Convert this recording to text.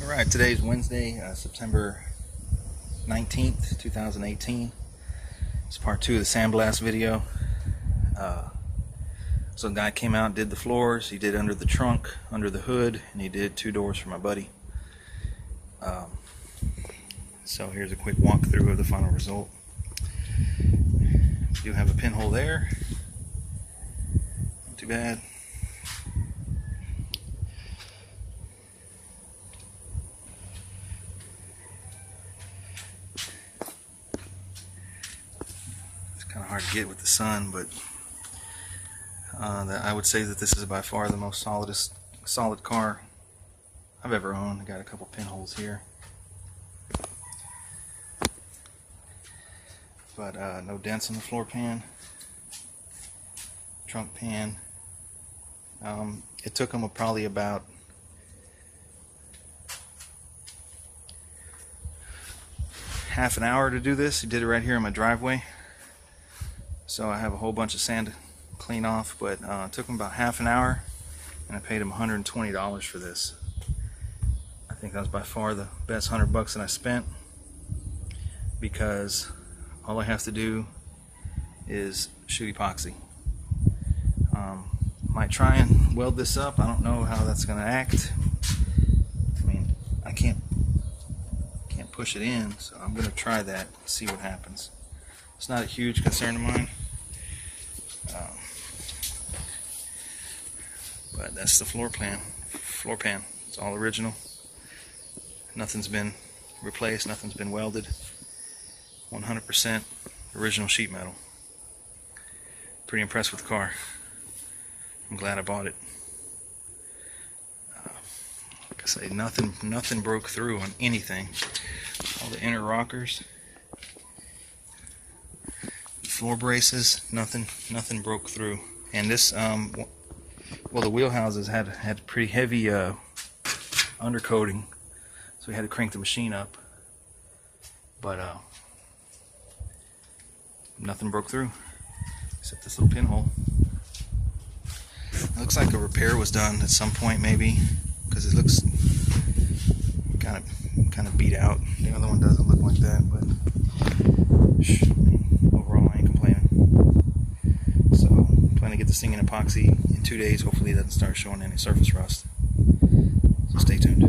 Alright, today's Wednesday, September 19th, 2018. It's part 2 of the sandblast video. So a guy came out and did the floors. He did under the trunk, under the hood, and he did 2 doors for my buddy. So here's a quick walkthrough of the final result. We do have a pinhole there. Not too bad. Kind of hard to get with the sun, but I would say that this is by far the most solid car I've ever owned. I got a couple pinholes here, but no dents on the floor pan, trunk pan. It took him probably about half an hour to do this. He did it right here in my driveway. So I have a whole bunch of sand to clean off, but it took him about half an hour, and I paid him $120 for this. I think that was by far the best $100 that I spent, because all I have to do is shoot epoxy. Might try and weld this up. I don't know how that's going to act. I mean, I can't push it in, so I'm going to try that and see what happens. It's not a huge concern of mine, but that's the floor pan. It's all original. Nothing's been replaced, nothing's been welded. 100% original sheet metal. Pretty impressed with the car. I'm glad I bought it. Like I say, nothing broke through on anything. All the inner rockers, floor braces, nothing broke through. And this, well, the wheel houses had pretty heavy undercoating, so we had to crank the machine up. But nothing broke through except this little pinhole. It looks like a repair was done at some point, maybe, because it looks kind of beat out. The other one doesn't look like that, but overall I ain't complaining. So plan to get this thing in epoxy in 2 days. Hopefully it doesn't start showing any surface rust. So stay tuned.